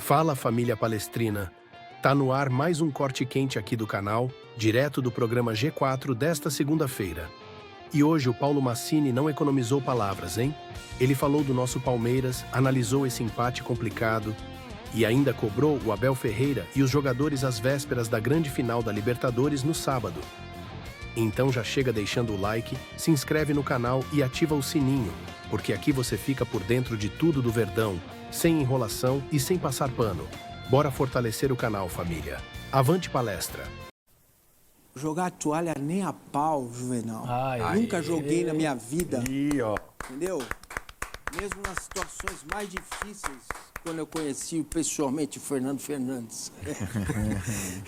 Fala, família palestrina! Tá no ar mais um corte quente aqui do canal, direto do programa G4 desta segunda-feira. E hoje o Paulo Massini não economizou palavras, hein? Ele falou do nosso Palmeiras, analisou esse empate complicado e ainda cobrou o Abel Ferreira e os jogadores às vésperas da grande final da Libertadores no sábado. Então já chega deixando o like, se inscreve no canal e ativa o sininho, porque aqui você fica por dentro de tudo do Verdão, sem enrolação e sem passar pano. Bora fortalecer o canal, família. Avante palestra! Jogar toalha nem a pau, Juvenal. Nunca joguei na minha vida. Entendeu? Mesmo nas situações mais difíceis, quando eu conheci pessoalmente o Fernando Fernandes.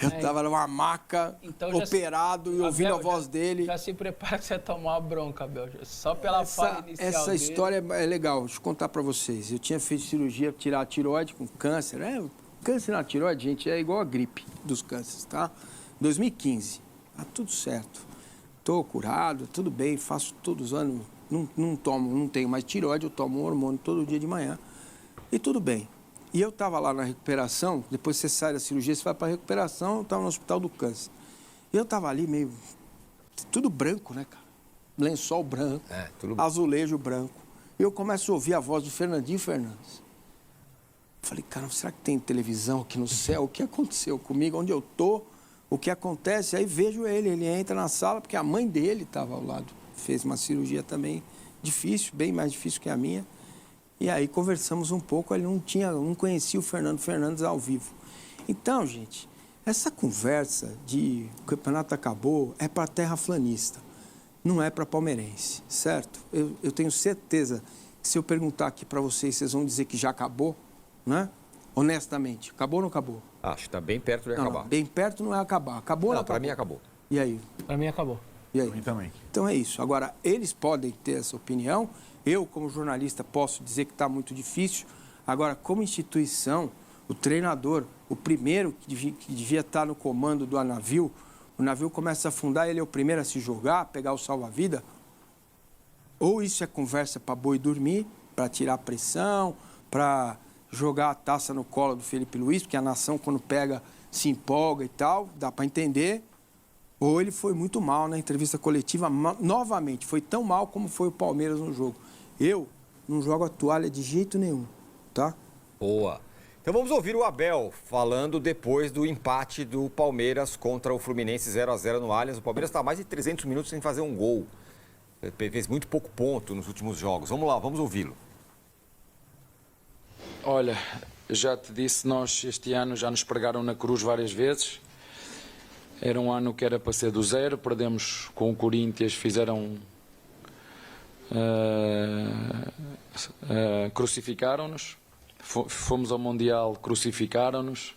Eu estava numa maca, então, operado e ouvindo a voz dele. Já se prepara que você vai tomar uma bronca, Abel. Só pela fala inicial Essa dele. história é legal, deixa eu contar para vocês. Eu tinha feito cirurgia para tirar a tireoide com câncer. Câncer na tireoide, gente, é igual a gripe dos cânceres, tá? 2015. Tá tudo certo. Tô curado, tudo bem, faço todos os anos, não tenho mais tireoide, eu tomo um hormônio todo dia de manhã. E tudo bem. E eu tava lá na recuperação, depois você sai da cirurgia, você vai pra recuperação, eu tava no Hospital do Câncer. E eu tava ali meio... tudo branco, né, cara? Lençol branco, azulejo branco. E eu começo a ouvir a voz do Fernandinho Fernandes. Falei, cara, será que tem televisão aqui no céu? O que aconteceu comigo? Onde eu tô? O que acontece? Aí vejo ele entra na sala, porque a mãe dele estava ao lado. Fez uma cirurgia também difícil, bem mais difícil que a minha. E aí conversamos um pouco, ele não conhecia o Fernando Fernandes ao vivo. Então, gente, essa conversa de o campeonato acabou é para terraplanista, não é para palmeirense, certo? Eu tenho certeza que se eu perguntar aqui para vocês, vocês vão dizer que já acabou, né? Honestamente, acabou ou não acabou? Acho que está bem perto de acabar. Não, bem perto não é acabar. Acabou ou não acabou? Para mim acabou. E aí? Pra mim acabou. E aí? Pra mim também. Então é isso. Agora, eles podem ter essa opinião. Eu, como jornalista, posso dizer que está muito difícil. Agora, como instituição, o treinador, o primeiro que devia estar no comando do navio, o navio começa a afundar, ele é o primeiro a se jogar, pegar o salva-vida. Ou isso é conversa para boi dormir, para tirar a pressão, para jogar a taça no colo do Felipe Luiz, porque a nação, quando pega, se empolga e tal, dá para entender. Ou ele foi muito mal na entrevista coletiva, novamente, foi tão mal como foi o Palmeiras no jogo. Eu não jogo a toalha de jeito nenhum, tá? Boa. Então vamos ouvir o Abel falando depois do empate do Palmeiras contra o Fluminense 0-0 no Allianz. O Palmeiras está mais de 300 minutos sem fazer um gol. Fez muito pouco ponto nos últimos jogos. Vamos lá, vamos ouvi-lo. Olha, já te disse, nós este ano já nos pregaram na cruz várias vezes. Era um ano que era para ser do zero, perdemos com o Corinthians, crucificaram-nos. Fomos ao Mundial, crucificaram-nos.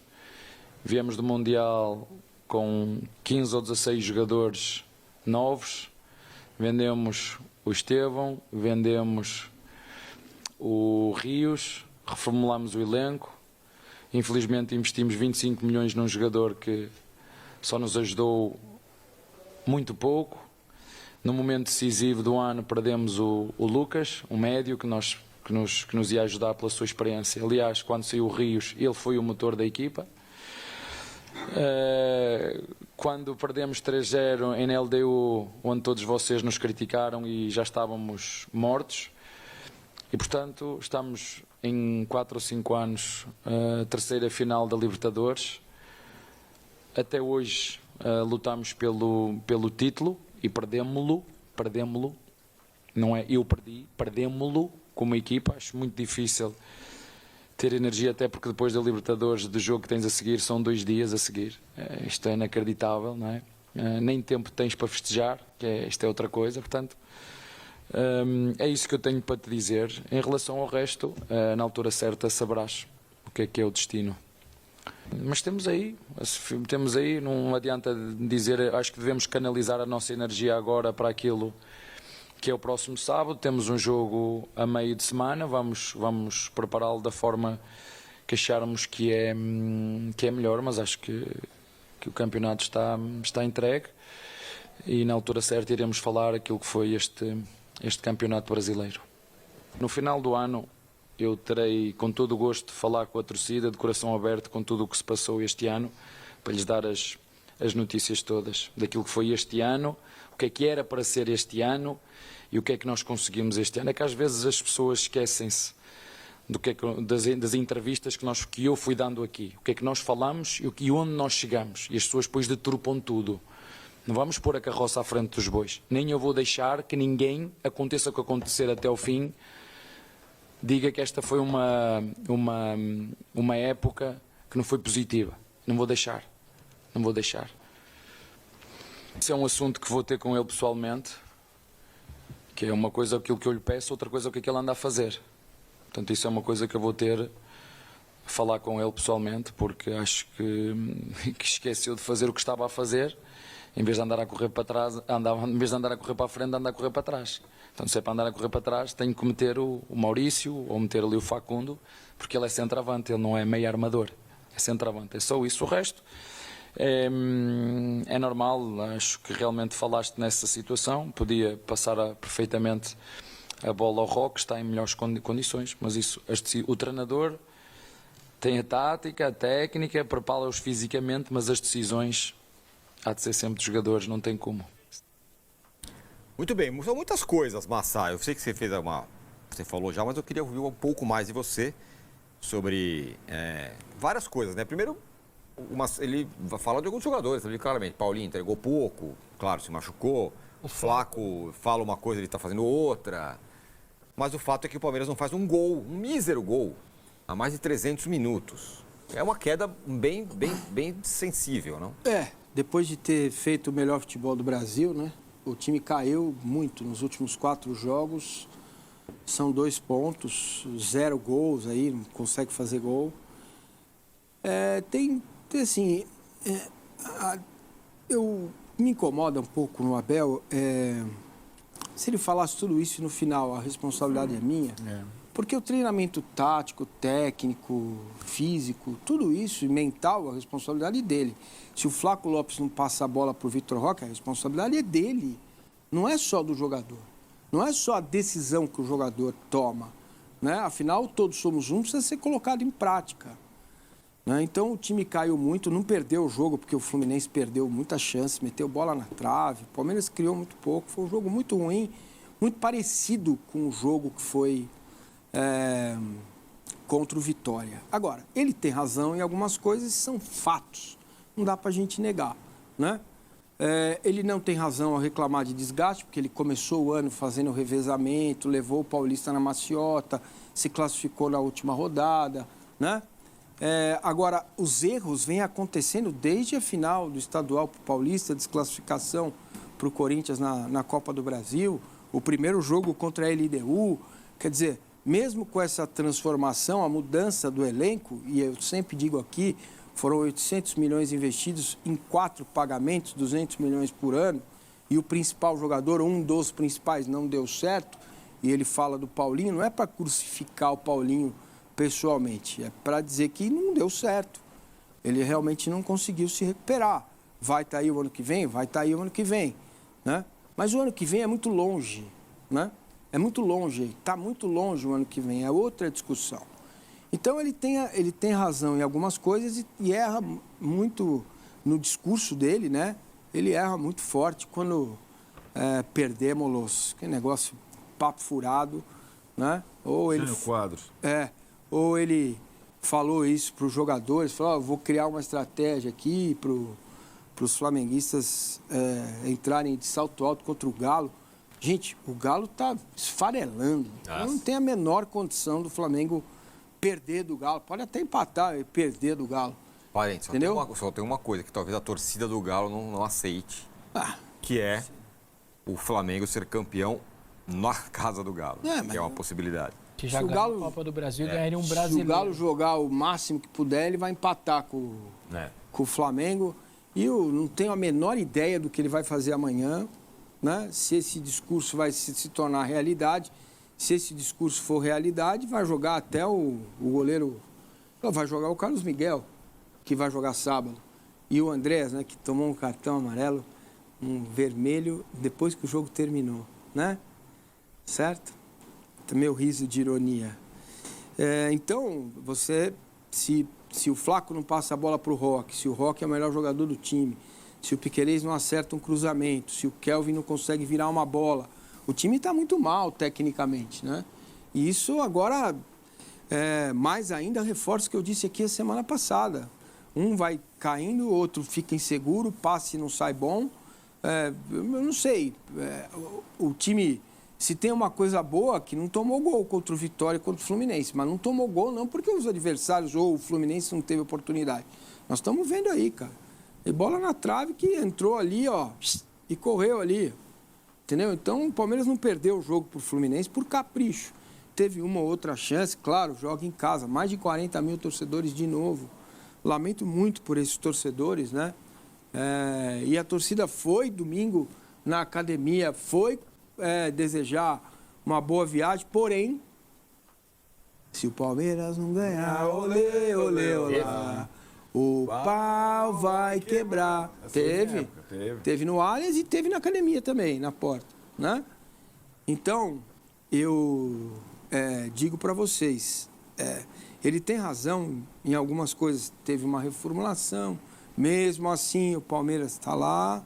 Viemos do Mundial com 15 ou 16 jogadores novos. Vendemos o Estevão, vendemos o Rios, reformulamos o elenco. Infelizmente investimos 25 milhões num jogador que só nos ajudou muito pouco. No momento decisivo do ano perdemos o Lucas, um médio que nos ia ajudar pela sua experiência. Aliás, quando saiu o Rios, ele foi o motor da equipa. Quando perdemos 3-0 em LDU, onde todos vocês nos criticaram e já estávamos mortos. E, portanto, estamos em 4 ou 5 anos, terceira final da Libertadores. Até hoje lutamos pelo título e perdemos-lo. Não é eu perdi, perdemos-lo como equipa. Acho muito difícil ter energia, até porque depois da Libertadores, do jogo que tens a seguir, são 2 dias a seguir. Isto é inacreditável, não é? Nem tempo tens para festejar, isto é outra coisa, portanto... é isso que eu tenho para te dizer. Em relação ao resto, na altura certa saberás o que é o destino. Mas temos aí, não adianta dizer, acho que devemos canalizar a nossa energia agora para aquilo que é o próximo sábado. Temos um jogo a meio de semana, vamos prepará-lo da forma que acharmos que é melhor, mas acho que o campeonato está entregue e na altura certa iremos falar aquilo que foi este campeonato brasileiro. No final do ano eu terei com todo o gosto de falar com a torcida, de coração aberto, com tudo o que se passou este ano, para lhes dar as notícias todas daquilo que foi este ano, o que era para ser este ano e o que é que nós conseguimos este ano. É que às vezes as pessoas esquecem-se das entrevistas que eu fui dando aqui, o que é que nós falamos e onde nós chegamos, e as pessoas depois deturpam tudo. Não vamos pôr a carroça à frente dos bois, nem eu vou deixar que ninguém, aconteça o que acontecer até ao fim, diga que esta foi uma época que não foi positiva. Não vou deixar. Isso é um assunto que vou ter com ele pessoalmente, que é uma coisa aquilo que eu lhe peço, outra coisa o que é que ele anda a fazer. Portanto, isso é uma coisa que eu vou ter a falar com ele pessoalmente, porque acho que esqueceu de fazer o que estava a fazer, em vez de andar a correr para trás, em vez de andar a correr para a frente, anda a correr para trás. Então, se é para andar a correr para trás, tenho que meter o Maurício ou meter ali o Facundo, porque ele é centroavante, ele não é meio armador, é centroavante, é só isso. O resto é normal, acho que realmente falaste nessa situação, podia passar perfeitamente a bola ao Roque, está em melhores condições, mas isso, o treinador tem a tática, a técnica, prepara-os fisicamente, mas as decisões há de ser sempre dos jogadores, não tem como. Muito bem, são muitas coisas, Massá. Eu sei que você você falou já, mas eu queria ouvir um pouco mais de você sobre várias coisas, né? Primeiro, ele fala de alguns jogadores, ali, claramente. Paulinho entregou pouco, claro, se machucou. O Flaco fala uma coisa, ele está fazendo outra. Mas o fato é que o Palmeiras não faz um mísero gol, há mais de 300 minutos. É uma queda bem sensível, não? Depois de ter feito o melhor futebol do Brasil, né? O time caiu muito nos últimos 4 jogos. São 2 pontos, 0 gols aí, não consegue fazer gol. Me incomoda um pouco no Abel, se ele falasse tudo isso e no final a responsabilidade é minha, porque o treinamento tático, técnico, físico, tudo isso e mental, a responsabilidade é dele. Se o Flaco Lopes não passa a bola para o Vitor Roque, a responsabilidade é dele, não é só do jogador. Não é só a decisão que o jogador toma, né? Afinal, todos somos um, precisa ser colocado em prática. Né? Então, o time caiu muito, não perdeu o jogo, porque o Fluminense perdeu muita chance, meteu bola na trave, o Palmeiras criou muito pouco, foi um jogo muito ruim, muito parecido com o jogo que foi contra o Vitória. Agora, ele tem razão em algumas coisas, são fatos, não dá para a gente negar, né? Ele não tem razão ao reclamar de desgaste, porque ele começou o ano fazendo o revezamento, levou o Paulista na maciota, se classificou na última rodada, né? Agora, os erros vêm acontecendo desde a final do estadual para o Paulista, desclassificação para o Corinthians na Copa do Brasil, o primeiro jogo contra a LDU. Quer dizer, mesmo com essa transformação, a mudança do elenco, e eu sempre digo aqui, foram 800 milhões investidos em 4 pagamentos, 200 milhões por ano, e o principal jogador, um dos principais, não deu certo, e ele fala do Paulinho, não é para crucificar o Paulinho pessoalmente, é para dizer que não deu certo. Ele realmente não conseguiu se recuperar. Vai estar aí o ano que vem? Vai estar aí o ano que vem, né? Mas o ano que vem é muito longe, né? É muito longe, está muito longe o ano que vem, é outra discussão. Então ele tem razão em algumas coisas e erra muito no discurso dele, né? Ele erra muito forte quando perdemos, que negócio, papo furado, né? Ou ele quadros. Ou ele falou isso para os jogadores, falou, vou criar uma estratégia aqui para os flamenguistas entrarem de salto alto contra o Galo. Gente, o Galo está esfarelando. Não tem a menor condição do Flamengo perder do Galo. Pode até empatar e perder do Galo. Parente, só tem uma coisa que talvez a torcida do Galo não aceite, que é o Flamengo ser campeão na casa do Galo, que é uma possibilidade. Que já ganhou a Copa do Brasil, ganharia um brasileiro. Se o Galo jogar o máximo que puder, ele vai empatar com o Flamengo. E eu não tenho a menor ideia do que ele vai fazer amanhã, né? Se esse discurso vai se tornar realidade. Se esse discurso for realidade, vai jogar até o goleiro... Vai jogar o Carlos Miguel, que vai jogar sábado. E o Andrés, né, que tomou um cartão amarelo, um vermelho, depois que o jogo terminou, né? Certo? Meu riso de ironia. Então, se o Flaco não passa a bola para o Roque, se o Roque é o melhor jogador do time, se o Piquerez não acerta um cruzamento, se o Kelvin não consegue virar uma bola, o time está muito mal tecnicamente, né? E isso agora, mais ainda, reforça o que eu disse aqui a semana passada. Um vai caindo, o outro fica inseguro, passe não sai bom. Eu não sei, o time, se tem uma coisa boa, que não tomou gol contra o Vitória e contra o Fluminense, mas não tomou gol não porque os adversários ou o Fluminense não teve oportunidade. Nós estamos vendo aí, cara. E bola na trave que entrou ali, ó, e correu ali. Entendeu? Então, o Palmeiras não perdeu o jogo pro Fluminense por capricho. Teve uma ou outra chance, claro, joga em casa. Mais de 40 mil torcedores de novo. Lamento muito por esses torcedores, né? E a torcida foi domingo na academia, foi desejar uma boa viagem, porém, se o Palmeiras não ganhar, olê, olê, olá, o pau vai quebrar. Teve no Allianz e teve na academia também, na porta, né? Então, eu digo para vocês, ele tem razão em algumas coisas. Teve uma reformulação, mesmo assim o Palmeiras está lá,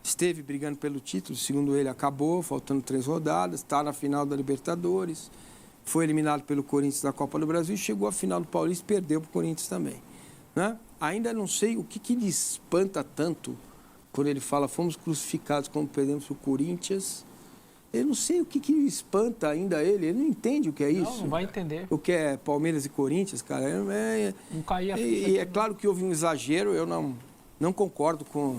esteve brigando pelo título, segundo ele acabou, faltando 3 rodadas, está na final da Libertadores, foi eliminado pelo Corinthians da Copa do Brasil, chegou à final do Paulista e perdeu para o Corinthians também, né? Ainda não sei o que lhe espanta tanto quando ele fala fomos crucificados quando perdemos para o Corinthians. Eu não sei o que espanta ainda ele não entende o que é isso. Não vai entender. O que é Palmeiras e Corinthians, cara. Não caía. E é claro que houve um exagero, eu não concordo com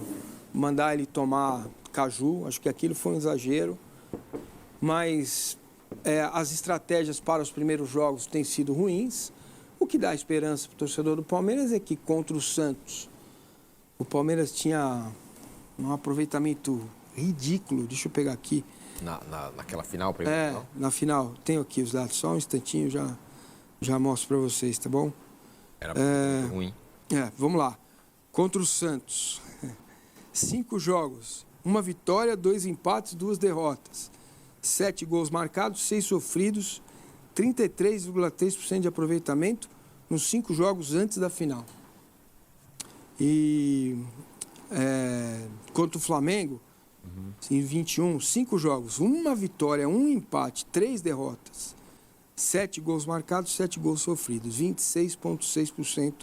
mandar ele tomar caju, acho que aquilo foi um exagero, mas as estratégias para os primeiros jogos têm sido ruins. O que dá esperança para o torcedor do Palmeiras é que contra o Santos, o Palmeiras tinha um aproveitamento ridículo, deixa eu pegar aqui. Naquela final? Na final. Tenho aqui os dados, só um instantinho, já mostro para vocês, tá bom? Era muito ruim. Vamos lá. Contra o Santos, 5 jogos, 1 vitória, 2 empates, 2 derrotas. 7 gols marcados, 6 sofridos, 33,3% de aproveitamento nos 5 jogos antes da final. E contra o Flamengo, em 21, 5 jogos, 1 vitória, 1 empate, 3 derrotas, 7 gols marcados, 7 gols sofridos, 26,6%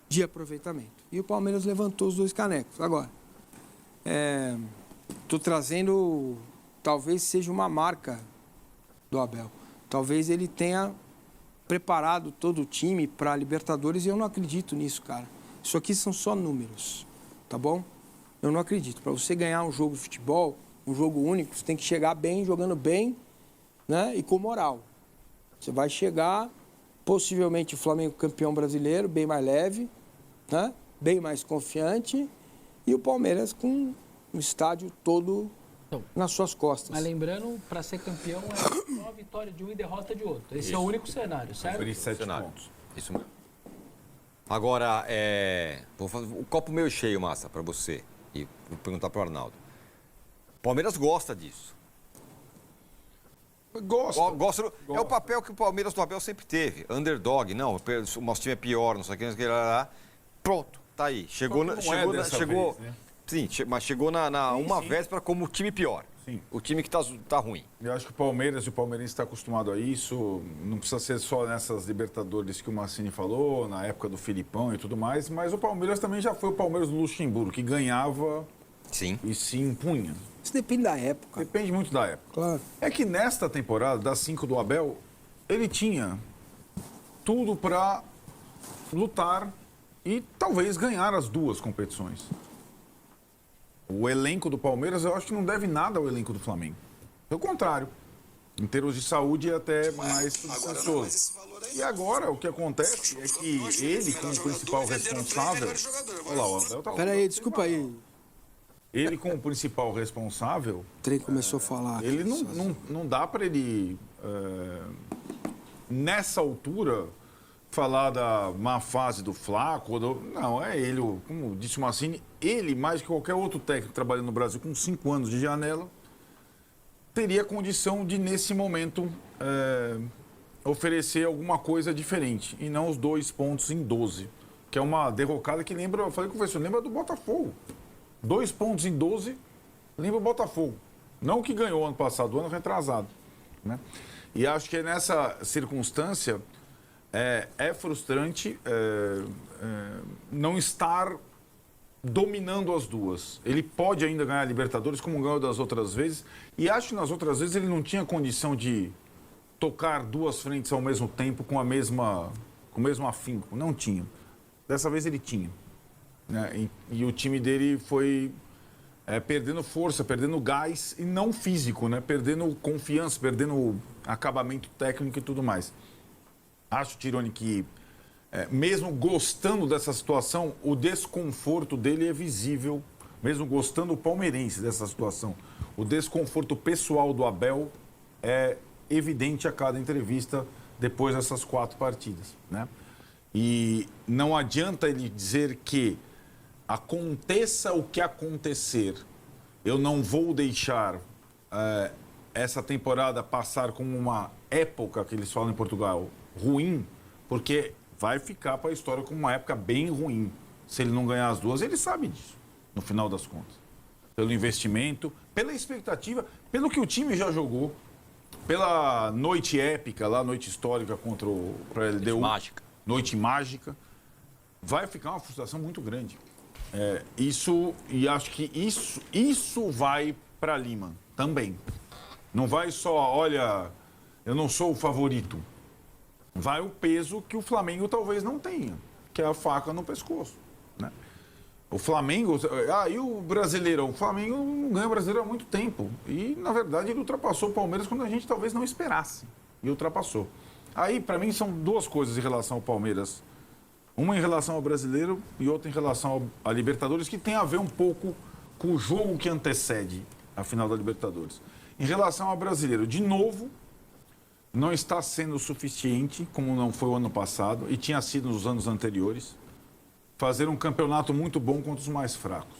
de aproveitamento. E o Palmeiras levantou os 2 canecos. Agora, estou trazendo, talvez seja uma marca do Abel. Talvez ele tenha preparado todo o time para a Libertadores e eu não acredito nisso, cara. Isso aqui são só números, tá bom? Eu não acredito. Para você ganhar um jogo de futebol, um jogo único, você tem que chegar bem, jogando bem, né? E com moral. Você vai chegar, possivelmente o Flamengo campeão brasileiro, bem mais leve, né? Bem mais confiante, e o Palmeiras com o estádio todo nas suas costas. Mas lembrando, para ser campeão é só a vitória de um e derrota de outro. Esse é o único cenário, certo? 7 pontos. Isso mesmo. Agora, vou fazer o copo meio cheio, Massa, para você. E vou perguntar para o Arnaldo. Palmeiras gosta disso. Gosta. É o papel que o Palmeiras do Abel sempre teve. Underdog, não, o nosso time é pior, não sei o que, lá. Pronto, tá aí. Chegou, vez, né? Sim, mas chegou uma véspera como o time pior. Sim. O time que tá ruim. Eu acho que o Palmeiras e o palmeirense está acostumado a isso. Não precisa ser só nessas Libertadores que o Massini falou, na época do Filipão e tudo mais, mas o Palmeiras também já foi o Palmeiras do Luxemburgo, que ganhava e se impunha. Isso depende da época. Depende muito da época. Claro. É que nesta temporada, das 5 do Abel, ele tinha tudo para lutar e talvez ganhar as 2 competições. O elenco do Palmeiras, eu acho que não deve nada ao elenco do Flamengo. Pelo contrário, em termos de saúde é até mais substancioso. E agora o que acontece é que ele, como principal responsável... Olha lá, o Abel tá... Peraí, desculpa aí. Ele, como principal responsável... O trem começou a falar. Ele não dá para ele, nessa altura, falar da má fase do Flaco. Não, é ele, como disse o Massini, ele, mais que qualquer outro técnico trabalhando no Brasil com 5 anos de janela, teria condição de, nesse momento, oferecer alguma coisa diferente e não os 2 pontos em 12, que é uma derrocada que lembra, eu falei com o professor, lembra do Botafogo. 2 pontos em 12, lembra o Botafogo. Não o que ganhou ano passado, o ano retrasado. Né? E acho que nessa circunstância é frustrante não estar dominando as duas. Ele pode ainda ganhar a Libertadores como ganhou das outras vezes, e acho que nas outras vezes ele não tinha condição de tocar 2 frentes ao mesmo tempo com o mesmo afinco. Não tinha. Dessa vez ele tinha. Né? E o time dele foi perdendo força, perdendo gás, e não físico, né? Perdendo confiança, perdendo acabamento técnico e tudo mais. Acho, Tironi, que mesmo gostando dessa situação, o desconforto dele é visível, mesmo gostando o palmeirense dessa situação. O desconforto pessoal do Abel é evidente a cada entrevista depois dessas 4 partidas, né? E não adianta ele dizer que aconteça o que acontecer, eu não vou deixar essa temporada passar como uma época, que eles falam em Portugal, ruim, porque vai ficar para a história como uma época bem ruim. Se ele não ganhar as 2, ele sabe disso, no final das contas. Pelo investimento, pela expectativa, pelo que o time já jogou, pela noite épica, lá, noite histórica contra o LDU. Mágica. Noite mágica. Vai ficar uma frustração muito grande. E acho que isso vai para Lima também. Não vai só, olha, eu não sou o favorito. Vai o peso que o Flamengo talvez não tenha, que é a faca no pescoço. Né? O Flamengo... e o Brasileirão? O Flamengo não ganha o Brasileiro há muito tempo. E, na verdade, ele ultrapassou o Palmeiras quando a gente talvez não esperasse. E ultrapassou. Aí, para mim, são 2 coisas em relação ao Palmeiras. Uma em relação ao Brasileiro e outra em relação à Libertadores, que tem a ver um pouco com o jogo que antecede a final da Libertadores. Em relação ao Brasileiro, de novo, não está sendo suficiente, como não foi o ano passado, e tinha sido nos anos anteriores, fazer um campeonato muito bom contra os mais fracos.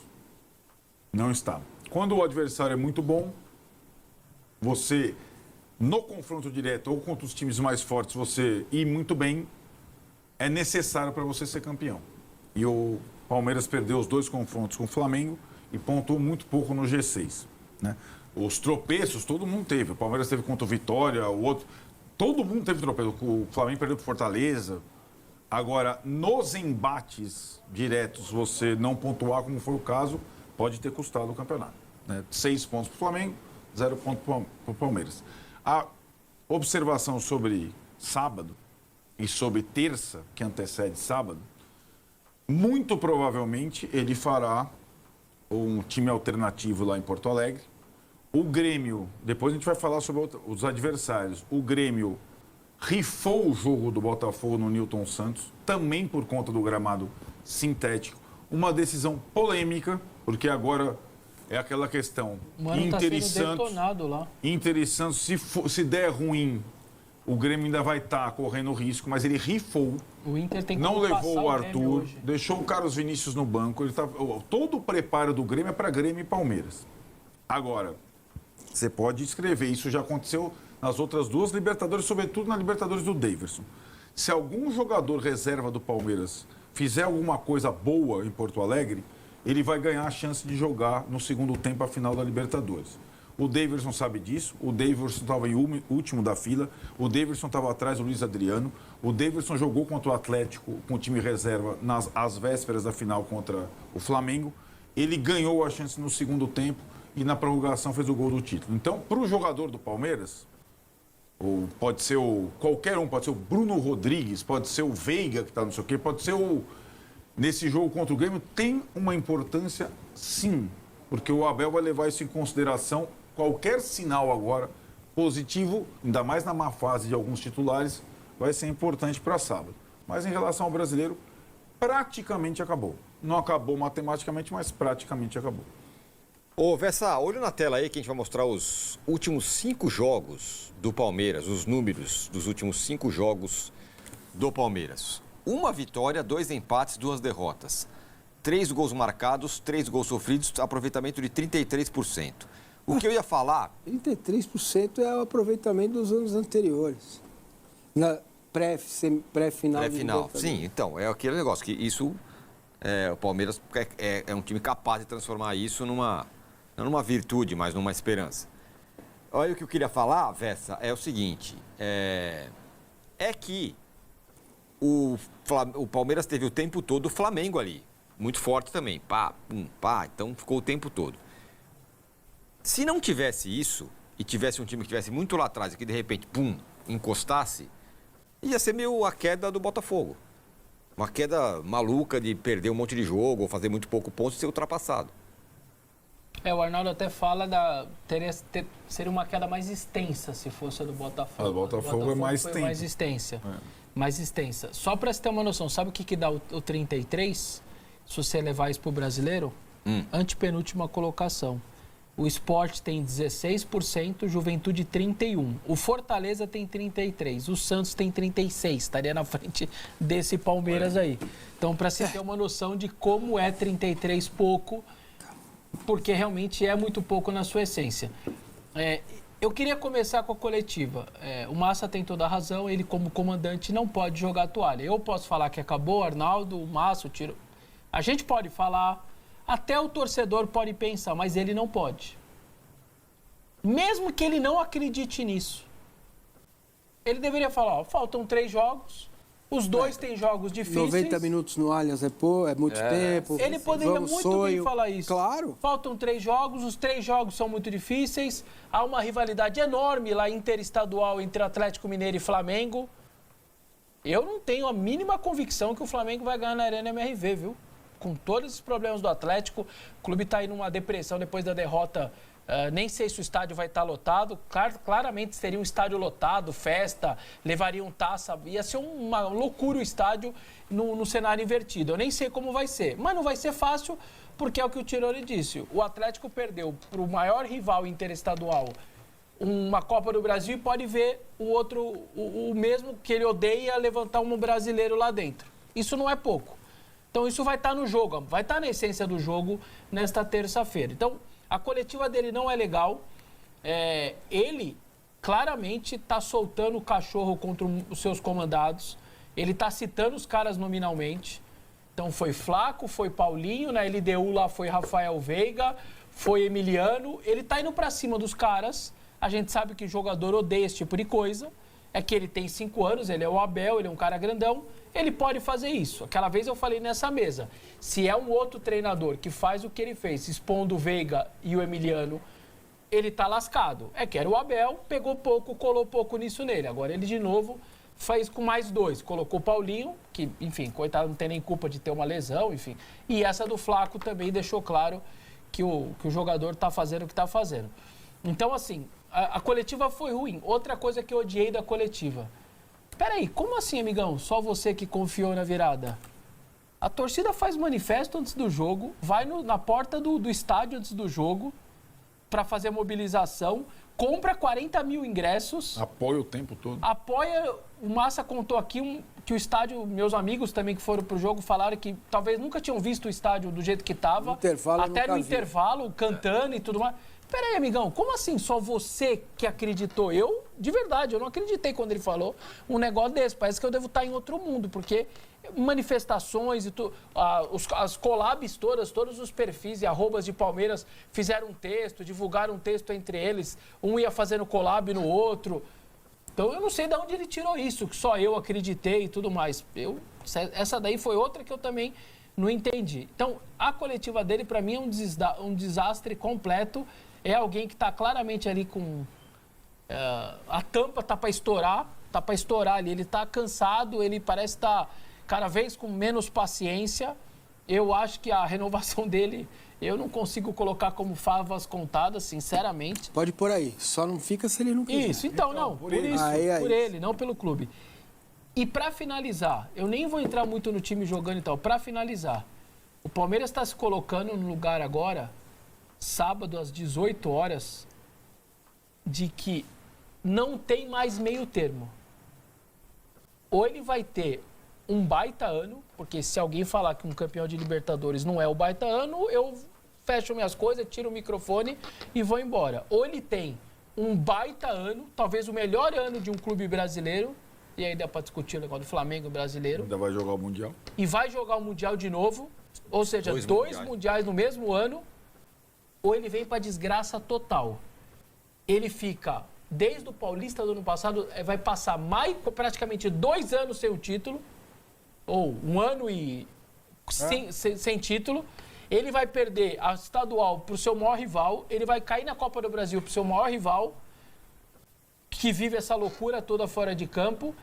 Não está. Quando o adversário é muito bom, você, no confronto direto ou contra os times mais fortes, você ir muito bem, é necessário para você ser campeão. E o Palmeiras perdeu os 2 confrontos com o Flamengo e pontuou muito pouco no G6. Né? Os tropeços, todo mundo teve. O Palmeiras teve contra o Vitória, o outro... Todo mundo teve tropeço. O Flamengo perdeu para Fortaleza. Agora, nos embates diretos, você não pontuar, como foi o caso, pode ter custado o campeonato. Né? 6 pontos para o Flamengo, 0 pontos para o Palmeiras. A observação sobre sábado e sobre terça, que antecede sábado, muito provavelmente ele fará um time alternativo lá em Porto Alegre. O Grêmio, depois a gente vai falar sobre os adversários, o Grêmio rifou o jogo do Botafogo no Newton Santos, também por conta do gramado sintético. Uma decisão polêmica, porque agora é aquela questão. Inter e Santos, Inter e Santos, se der ruim, o Grêmio ainda vai estar correndo risco, mas ele rifou. O Inter tem que não levou o Arthur, hoje. Deixou o Carlos Vinícius no banco. Todo o preparo do Grêmio é para Grêmio e Palmeiras. Agora, você pode escrever, isso já aconteceu nas outras 2 Libertadores, sobretudo na Libertadores do Daverson. Se algum jogador reserva do Palmeiras fizer alguma coisa boa em Porto Alegre, ele vai ganhar a chance de jogar no segundo tempo a final da Libertadores. O Daverson sabe disso, o Daverson estava em último da fila, o Daverson estava atrás do Luiz Adriano, o Daverson jogou contra o Atlético com o time reserva às vésperas da final contra o Flamengo, ele ganhou a chance no segundo tempo e na prorrogação fez o gol do título. Então, para o jogador do Palmeiras, pode ser qualquer um, pode ser o Bruno Rodrigues, pode ser o Veiga, que está não sei o quê, pode ser nesse jogo contra o Grêmio, tem uma importância sim, porque o Abel vai levar isso em consideração. Qualquer sinal agora positivo, ainda mais na má fase de alguns titulares, vai ser importante para sábado. Mas em relação ao Brasileiro, praticamente acabou. Não acabou matematicamente, mas praticamente acabou. Ô, Vessa, olha na tela aí que a gente vai mostrar os últimos 5 jogos do Palmeiras, os números dos últimos 5 jogos do Palmeiras. 1 vitória, 2 empates, 2 derrotas. 3 gols marcados, 3 gols sofridos, aproveitamento de 33%. O que eu ia falar... 33% é o aproveitamento dos anos anteriores. Na pré-final. Pré-final. Sim, então, é aquele negócio que isso, o Palmeiras é um time capaz de transformar isso não numa virtude, mas numa esperança. Olha, o que eu queria falar, Vessa, é o seguinte, que o Palmeiras teve o tempo todo o Flamengo ali, muito forte também, pá, pum, pá, então ficou o tempo todo. Se não tivesse isso, e tivesse um time que estivesse muito lá atrás e que de repente, pum, encostasse, ia ser meio a queda do Botafogo. Uma queda maluca de perder um monte de jogo, ou fazer muito pouco ponto e ser ultrapassado. O Arnaldo até fala seria uma queda mais extensa se fosse a do Botafogo. A do Botafogo é mais foi tempo. mais extensa. Mais extensa. Só para você ter uma noção, sabe o que dá o 33? Se você levar isso para o brasileiro? Antepenúltima colocação. O Sport tem 16%, Juventude 31%. O Fortaleza tem 33%, o Santos tem 36%. Estaria na frente desse Palmeiras aí. Então, para você ter uma noção de como é 33 pouco, porque realmente é muito pouco na sua essência. Eu queria começar com a coletiva. O Massa tem toda a razão, ele como comandante não pode jogar a toalha. Eu posso falar que acabou, Arnaldo, o Massa, o Tiro. A gente pode falar, até o torcedor pode pensar, mas ele não pode. Mesmo que ele não acredite nisso. Ele deveria falar, faltam 3 jogos, os 2 têm jogos difíceis. 90 minutos no Allianz é muito tempo. Ele poderia muito bem falar isso. Claro. Faltam 3 jogos, os 3 jogos são muito difíceis. Há uma rivalidade enorme lá interestadual entre Atlético Mineiro e Flamengo. Eu não tenho a mínima convicção que o Flamengo vai ganhar na Arena MRV, viu? Com todos os problemas do Atlético, o clube está aí numa depressão depois da derrota. Nem sei se o estádio vai estar lotado. Claramente seria um estádio lotado, festa, levariam taça. Ia ser uma loucura o estádio no cenário invertido. Eu nem sei como vai ser. Mas não vai ser fácil, porque é o que o Tironi disse. O Atlético perdeu para o maior rival interestadual uma Copa do Brasil e pode ver o outro, o mesmo que ele odeia, levantar um brasileiro lá dentro. Isso não é pouco. Então isso vai estar no jogo, vai estar na essência do jogo nesta terça-feira. Então, a coletiva dele não é legal. Ele claramente está soltando o cachorro contra os seus comandados. Ele está citando os caras nominalmente. Então foi Flaco, foi Paulinho, na LDU lá foi Rafael Veiga, foi Emiliano. Ele está indo para cima dos caras. A gente sabe que o jogador odeia esse tipo de coisa. É que ele tem 5 anos, ele é o Abel, ele é um cara grandão. Ele pode fazer isso. Aquela vez eu falei nessa mesa. Se é um outro treinador que faz o que ele fez, expondo o Veiga e o Emiliano, ele tá lascado. Que era o Abel, pegou pouco, colou pouco nisso nele. Agora ele de novo fez com mais 2. Colocou o Paulinho, que, enfim, coitado, não tem nem culpa de ter uma lesão, enfim. E essa do Flaco também deixou claro que o jogador tá fazendo o que tá fazendo. Então, assim, a coletiva foi ruim. Outra coisa que eu odiei da coletiva. Peraí, como assim, amigão? Só você que confiou na virada? A torcida faz manifesto antes do jogo, vai na porta do estádio antes do jogo para fazer mobilização, compra 40 mil ingressos. Apoia o tempo todo. Apoia. O Massa contou aqui que o estádio, meus amigos também que foram pro jogo falaram que talvez nunca tinham visto o estádio do jeito que estava. Até no intervalo, cantando e tudo mais. Peraí, amigão, como assim só você que acreditou? Eu, de verdade, eu não acreditei quando ele falou um negócio desse. Parece que eu devo estar em outro mundo, porque manifestações e tudo, as collabs todos os perfis e arrobas de Palmeiras fizeram um texto, divulgaram um texto entre eles, um ia fazendo collab no outro. Então eu não sei de onde ele tirou isso, que só eu acreditei e tudo mais. Essa daí foi outra que eu também não entendi. Então, a coletiva dele, para mim, é um desastre completo. É alguém que está claramente ali com... a tampa tá para estourar ali. Ele está cansado, ele parece estar cada vez com menos paciência. Eu acho que a renovação dele, eu não consigo colocar como favas contadas, sinceramente. Pode pôr aí, só não fica se ele não quiser. Isso, então não, por ele, não pelo clube. E para finalizar, eu nem vou entrar muito no time jogando e tal, para finalizar, o Palmeiras está se colocando no lugar agora, sábado às 18 horas, de que não tem mais meio termo. Ou ele vai ter um baita ano, porque se alguém falar que um campeão de Libertadores não é o baita ano, eu fecho minhas coisas, tiro o microfone e vou embora. Ou ele tem um baita ano, talvez o melhor ano de um clube brasileiro, e aí dá para discutir o negócio do Flamengo brasileiro, Ainda vai jogar o Mundial. e vai jogar o Mundial de novo, ou seja, Dois dois mundiais no mesmo ano, ou ele vem para desgraça total. Ele fica, desde o Paulista do ano passado, vai passar praticamente 2 anos sem o título, ou 1 ano e sem título. Ele vai perder a estadual para o seu maior rival, ele vai cair na Copa do Brasil para o seu maior rival, que vive essa loucura toda fora de campo.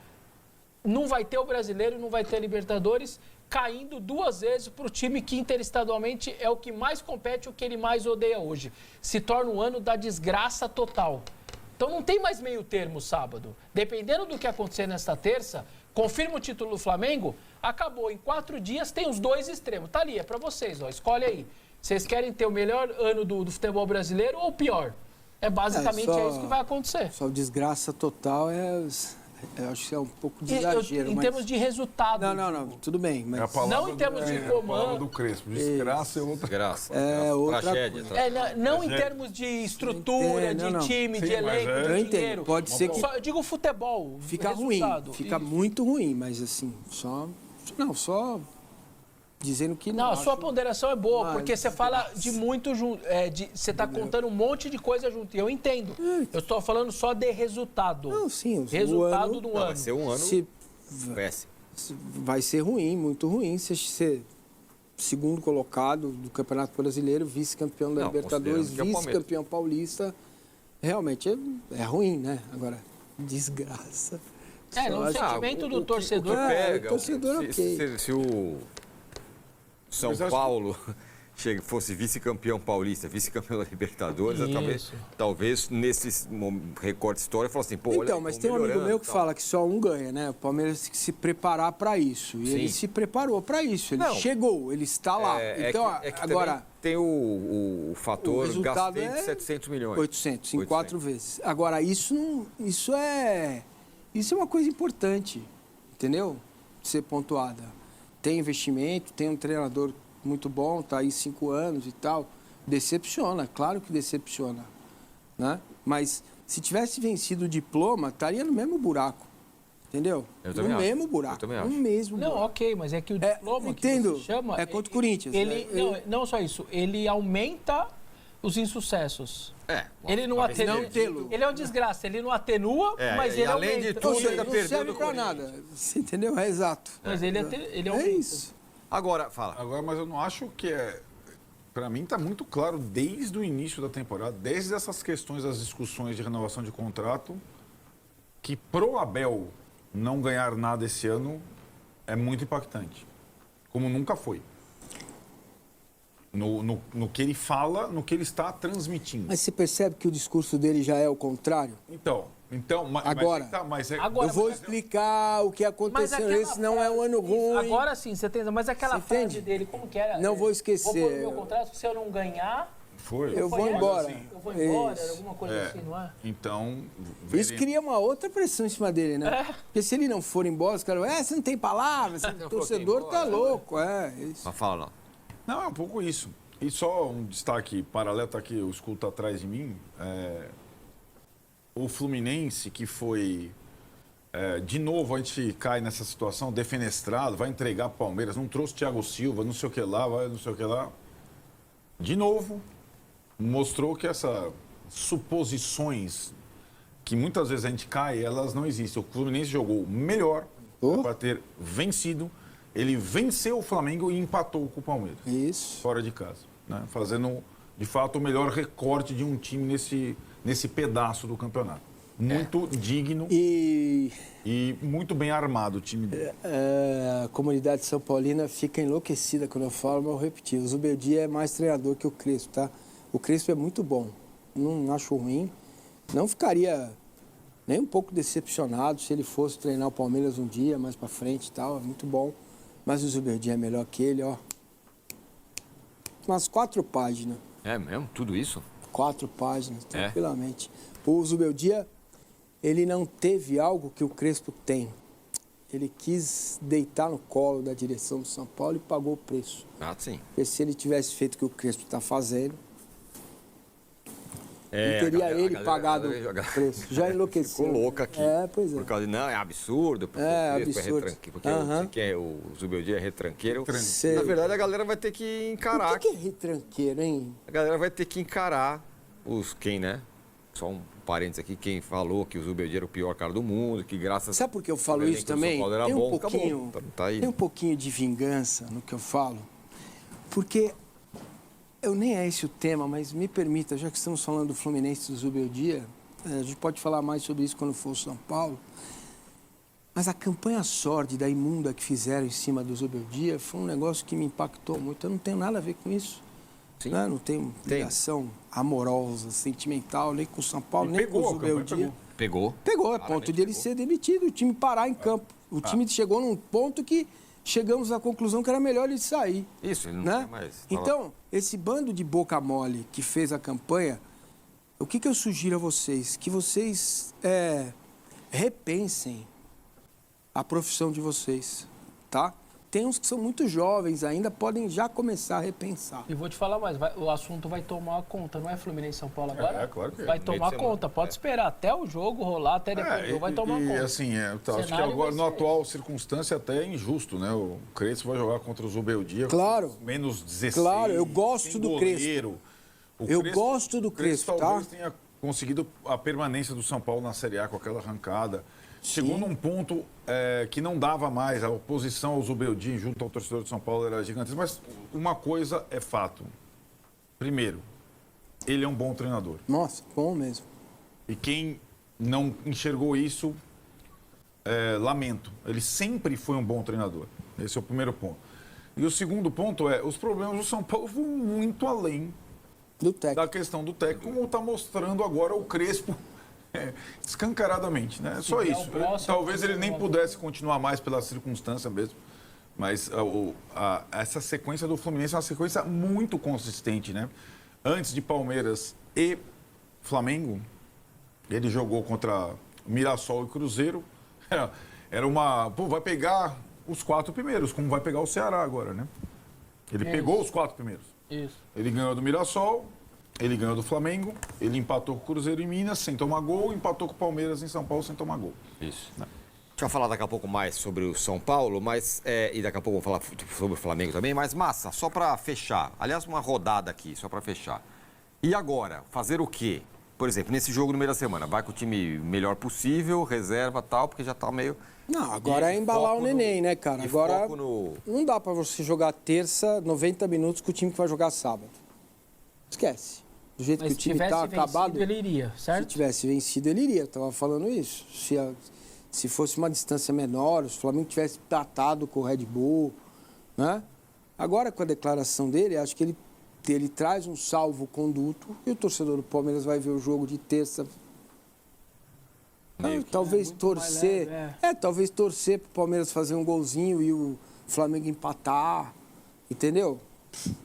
Não vai ter o Brasileiro, não vai ter a Libertadores, caindo 2 vezes para o time que interestadualmente é o que mais compete, o que ele mais odeia hoje. Se torna um ano da desgraça total. Então não tem mais meio termo sábado. Dependendo do que acontecer nesta terça, confirma o título do Flamengo, acabou. Em 4 dias tem os 2 extremos. Tá ali, é para vocês, ó. Escolhe aí. Vocês querem ter o melhor ano do futebol brasileiro ou o pior? É basicamente isso que vai acontecer. Só desgraça total eu acho que é um pouco de exagero. Em termos de resultado. Não, tudo bem. Mas... É a palavra Não em termos de a palavra comando. do Crespo. Desgraça é outra. Graça. outra Tragédia. coisa. Não em termos de estrutura, Não. de time, Sim, de mas elenco, Eu de entendo. dinheiro. Pode ser que Só, eu digo futebol. fica resultado. ruim. Fica Isso. muito ruim, mas assim, só dizendo que Não, a sua acho- ponderação é boa, Ah, porque você fala de muito junto. Você está contando um monte de coisa junto. E eu entendo. Eu estou falando só de resultado. Não, sim, Resultado o ano- do Não, ano. vai ser um ano Se péssimo. vai ser ruim, muito ruim, se ser segundo colocado do Campeonato Brasileiro, vice-campeão da Não, Libertadores, considerando que é o Palmeiras. vice-campeão paulista, realmente é ruim, né? Agora, desgraça. No Só acho- sentimento do torcedor. O que pega, o torcedor, se o São Mas acho- Paulo fosse vice-campeão paulista, vice-campeão da Libertadores, Isso. talvez nesse recorte histórico, fala assim, pô, olha, Então, mas tão tem um amigo melhorando meu e que tal. fala que só um ganha, né? O Palmeiras tem que se preparar para isso. E Sim. ele se preparou para isso. Ele Não. chegou, ele está lá. Então, que agora, também tem o fator o resultado gastei de é 700 milhões. 800, em 4 vezes. Agora, isso é uma coisa importante, entendeu? De ser pontuada. Tem investimento, tem um treinador muito bom, está aí 5 anos e tal. Decepciona, claro que decepciona, né? Mas se tivesse vencido o diploma, estaria no mesmo buraco, entendeu? Eu também no acho. mesmo buraco, Eu também no acho. mesmo Não, buraco. ok, mas é que o diploma entendo. que você chama... É contra o Corinthians, Ele, né? não só isso, ele aumenta os insucessos. Ele não uma vez atenua. não tê-lo. Ele é uma desgraça, ele não atenua, mas e ele além aumenta. de tudo, Ou seja, ainda não perdeu serve do para Corinthians. nada, você entendeu? É exato. Mas ele É aumenta. isso. Agora, fala. Agora, mas eu não acho que é. Para mim está muito claro desde o início da temporada, desde essas questões das discussões de renovação de contrato, que pro Abel não ganhar nada esse ano é muito impactante, como nunca foi. No que ele fala, no que ele está transmitindo. Mas você percebe que o discurso dele já é o contrário? Então, Agora. Agora, Eu vou mas- explicar o que Mas aconteceu. aquela Esse não é um ano frase- ruim. Agora sim, você tem. Mas aquela Você frase entende? dele, como que era? Não vou esquecer. Vou pôr no meu contrato, se eu não ganhar, Foi. Eu foi vou essa? embora. Eu vou embora, Isso. alguma coisa assim, não é? Então, Isso veremos. cria uma outra pressão em cima dele, né? Porque se ele não for embora, os caras vão, você não tem palavras, o torcedor tá louco, isso. Mas fala não. Não, é um pouco isso. E só um destaque paralelo, tá aqui, o escudo tá atrás de mim. O Fluminense, que foi... de novo, a gente cai nessa situação, defenestrado, vai entregar pro Palmeiras, não trouxe Thiago Silva, não sei o que lá, vai não sei o que lá. De novo, mostrou que essas suposições que muitas vezes a gente cai, elas não existem. O Fluminense jogou melhor para ter vencido. Ele venceu o Flamengo e empatou com o Palmeiras. Isso. Fora de casa. Né? Fazendo, de fato, o melhor recorte de um time nesse pedaço do campeonato. Muito digno E muito bem armado o time dele. a comunidade São Paulina fica enlouquecida quando eu falo, mas eu vou repetir. O Zubeldia é mais treinador que o Crespo, tá? O Crespo é muito bom. Não acho ruim. Não ficaria nem um pouco decepcionado se ele fosse treinar o Palmeiras um dia, mais pra frente e tal. É muito bom. Mas o Zubeldia é melhor que ele, ó. Umas 4 páginas. É mesmo? Tudo isso? 4 páginas, É? tranquilamente. O Zubeldia, ele não teve algo que o Crespo tem. Ele quis deitar no colo da direção do São Paulo e pagou o preço. Ah, sim. Porque se ele tivesse feito o que o Crespo está fazendo, Não teria ele pagado a galera- o preço. Já enlouqueceu. Ficou louca aqui. Pois é. Por causa de, não, é absurdo. Porque absurdo. Porque Aham. você quer o Zubeldia é retranqueiro. Sei. Na verdade, a galera vai ter que encarar. O que é retranqueiro, hein? A galera vai ter que encarar quem, né? Só um parênteses aqui, quem falou que o Zubeldia era o pior cara do mundo, que graças Sabe por que eu falo ao isso elenco do também? São Paulo era Tem bom, um pouquinho, acabou. Tá aí. tem um pouquinho de vingança no que eu falo, porque eu nem é esse o tema, mas me permita, já que estamos falando do Fluminense do Zubeldia, a gente pode falar mais sobre isso quando for o São Paulo, mas a campanha sórdida, imunda que fizeram em cima do Zubeldia foi um negócio que me impactou muito. Eu não tenho nada a ver com isso. Sim. Né? Não tenho ligação amorosa, sentimental, nem com o São Paulo, nem com o Zubeldia. Pegou. Pegou, é ponto de ele ser demitido, o time parar em campo. O time chegou num ponto que chegamos à conclusão que era melhor ele sair. Isso, ele não né? quer mais. Então, esse bando de boca mole que fez a campanha, o que eu sugiro a vocês? Que vocês repensem a profissão de vocês, tá? Tem uns que são muito jovens ainda, podem já começar a repensar. E vou te falar mais, o assunto vai tomar conta, não é Fluminense e São Paulo agora? É, claro que é. Vai Meio tomar de semana. conta, pode esperar até o jogo rolar, até depois do jogo, vai tomar e conta. assim, acho que Cenário agora, vai na ser atual circunstância, até é injusto, né? O Crespo vai jogar contra o Zubeldia. Claro. Menos 16. Claro, eu gosto sem do goleiro. Eu gosto do Crespo, tá? Talvez tenha conseguido a permanência do São Paulo na Série A com aquela arrancada. Chegou num ponto que não dava mais. A oposição ao Zubeldia junto ao torcedor de São Paulo era gigantesca. Mas uma coisa é fato. Primeiro, ele é um bom treinador. Nossa, bom mesmo. E quem não enxergou isso, lamento. Ele sempre foi um bom treinador. Esse é o primeiro ponto. E o segundo ponto os problemas do São Paulo vão muito além Do técnico. da questão do técnico, como está mostrando agora o Crespo escancaradamente, né? Só é o isso. próximo, Talvez ele nem pudesse continuar mais pela circunstância mesmo. Mas essa sequência do Fluminense é uma sequência muito consistente, né? Antes de Palmeiras e Flamengo, ele jogou contra Mirassol e Cruzeiro. Era uma... Pô, vai pegar os 4 primeiros, como vai pegar o Ceará agora, né? Ele pegou os 4 primeiros. Isso. Ele ganhou do Mirassol, ele ganhou do Flamengo, ele empatou com o Cruzeiro em Minas sem tomar gol, empatou com o Palmeiras em São Paulo sem tomar gol. Isso. A gente vai falar daqui a pouco mais sobre o São Paulo, mas e daqui a pouco vamos falar sobre o Flamengo também, mas Massa, só para fechar, aliás, uma rodada aqui, só para fechar. E agora, fazer o quê? Por exemplo, nesse jogo no meio da semana, vai com o time melhor possível, reserva tal, porque já tá meio... Não, agora é embalar o neném, né, cara? Agora foco no... não dá pra você jogar terça, 90 minutos com o time que vai jogar sábado. Esquece. Do jeito Mas que o se time tivesse tá vencido, acabado, ele iria, se certo? tivesse vencido, ele iria. Eu tava falando isso. Se fosse uma distância menor, se o Flamengo tivesse tratado com o Red Bull, né? Agora, com a declaração dele, acho que ele traz um salvo-conduto e o torcedor do Palmeiras vai ver o jogo de terça. Talvez torcer. mais leve, Talvez torcer pro Palmeiras fazer um golzinho e o Flamengo empatar. Entendeu?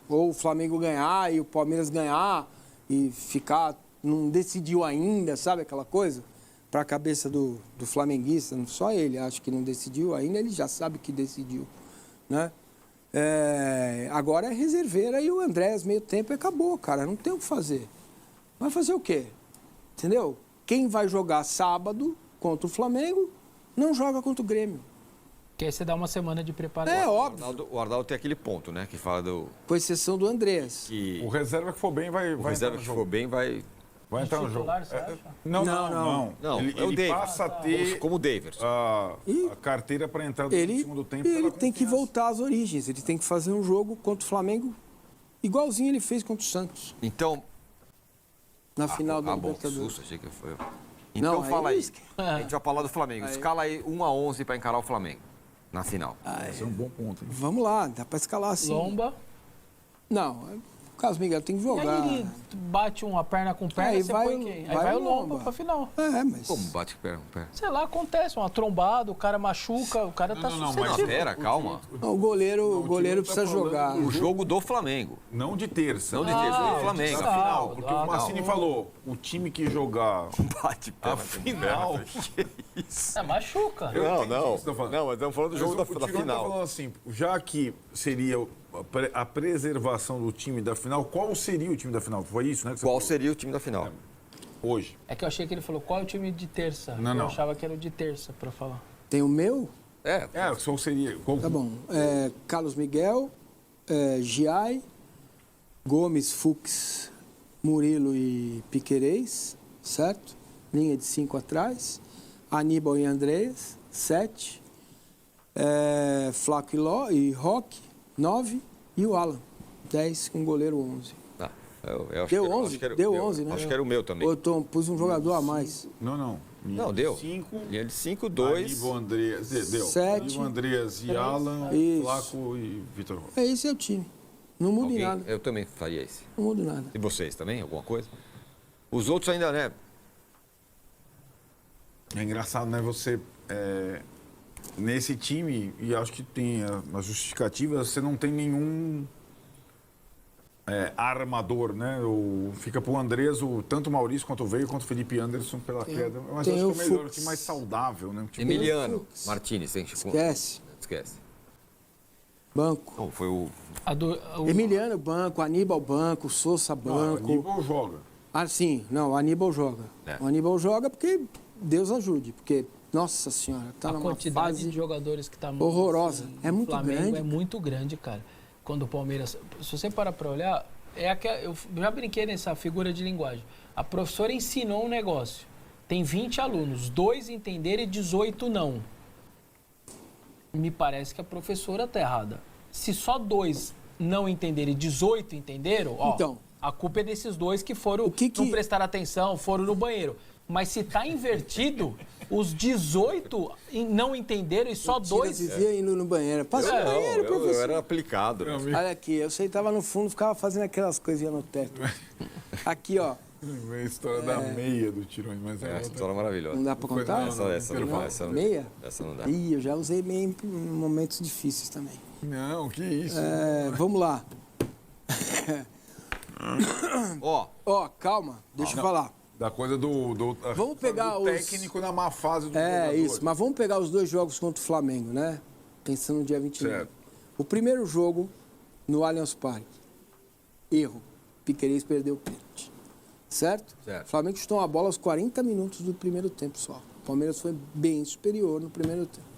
Ou o Flamengo ganhar e o Palmeiras ganhar e ficar. Não decidiu ainda, sabe aquela coisa? Para a cabeça do flamenguista, não só ele, acho que não decidiu ainda, ele já sabe que decidiu, né? Agora é reserveira e o Andrés meio tempo e acabou, cara, não tem o que fazer. Vai fazer o quê? Entendeu? Quem vai jogar sábado contra o Flamengo não joga contra o Grêmio. Que aí você dá uma semana de preparação. É óbvio, O Arnaldo tem aquele ponto, né, que fala do... com exceção do Andrés. Que O reserva que for bem vai o reserva que entrar no for jogo. bem vai... Vai entrar no jogo. Titular, você acha? Não. Não, Ele, é o ele David. passa a ter Como o Davidson. a carteira para entrar no Ele segundo tempo. pela tem que confiança. voltar às origens, ele tem que fazer um jogo contra o Flamengo igualzinho ele fez contra o Santos, Então... na final da bom, Libertadores. susto, achei que foi... Então Não, fala aí- aí. A gente vai falar do Flamengo. Escala aí 1-11 para encarar o Flamengo na final. Esse é um bom ponto. Hein? Vamos lá, dá pra escalar assim. Lomba. Não, o Carlos Miguel tem que E jogar. aí ele bate uma perna com perna, Aí você vai põe o- quem? Aí vai vai o o Lomba Lomba. pra final. Mas... Como bate com o pé? Sei lá, acontece, uma trombada, o cara machuca, o cara tá não, mas- suscetível. Pera, calma. O goleiro time precisa tá falando jogar. do O jogo do Flamengo. Não de terça. Não de terça, do Flamengo. Da final. Porque Ah, o Massini falou, o time que jogar Bate a final... Machuca. Não, que você tá falando. não, mas estamos falando do jogo Mas da o Tirone tá final. falando assim, já que seria a preservação do time da final, qual seria o time da final? Foi isso, né? que você Qual falou? seria o time da final? Hoje. É que eu achei que ele falou qual é o time de terça. Não, eu não. achava que era o de terça pra falar. Tem o meu? Só seria... Tá bom. Carlos Miguel, Giai, Gomes, Fux, Murilo e Piquerez, certo? Linha de 5 atrás. Aníbal e Andreas, 7. Flaco e Roque, 9. E o Alan, 10, com o goleiro 11. Eu acho Deu que 11? Deu 11, né? Acho que era o meu também. Ô, Tom, pus um jogador a mais. Não. Não, deu. 5. Linha de 5, 2. Aníbal, Andreas... Deu. 7. Aníbal, Andreas e Alan, Isso. Flaco e Vitor Roque. Esse é o time. Não muda em Alguém? nada. Eu também faria esse. Não muda em nada. E vocês também? Alguma coisa? Os outros ainda, né? É engraçado, né? Você... nesse time, e acho que tem a justificativa, você não tem nenhum armador, né? Fica pro Andrés, tanto o Maurício quanto o Veio, quanto o Felipe Anderson pela queda. Mas tem acho o que é melhor, o Fux. time mais saudável, né? Tipo, Emiliano Martínez, hein? Esquece. Esquece. Banco. Bom, foi o... Emiliano, banco. Aníbal, banco. Sousa, não, banco. o Aníbal joga. Sim. Não, o Aníbal joga. O Aníbal joga porque Deus ajude. Porque, nossa senhora, tá A numa quantidade fase de jogadores que tá horrorosa. É muito Flamengo grande. é muito grande, cara. Quando o Palmeiras... Se você parar pra olhar, eu já brinquei nessa figura de linguagem. A professora ensinou um negócio. Tem 20 alunos, 2 entenderam e 18 não. Me parece que a professora tá errada. Se só 2 não entenderam e 18 entenderam, Então, a culpa é desses 2 que foram, que não prestaram atenção, foram no banheiro. Mas se tá invertido, os 18 não entenderam e só 2... vivia indo no banheiro. Passa no banheiro, eu professor. era aplicado. Né? Olha aqui, eu sentava no fundo, ficava fazendo aquelas coisinhas no teto. Aqui, ó. A história da meia do Tirões, mas Essa história é maravilhosa. Não dá pra contar? Essa não dá. Essa não, Meia? Essa não dá. Ih, eu já usei meia em momentos difíceis também. Não, que isso. Vamos lá. Ó, Calma, deixa eu falar. Da coisa do Vamos pegar do os... técnico na má fase do jogador. Isso, mas vamos pegar os 2 jogos contra o Flamengo, né? Pensando no dia 29. Certo. O primeiro jogo, no Allianz Parque. Erro. Piquerez perdeu o pênalti. Certo? Certo. O Flamengo chutou a bola aos 40 minutos do primeiro tempo só. O Palmeiras foi bem superior no primeiro tempo.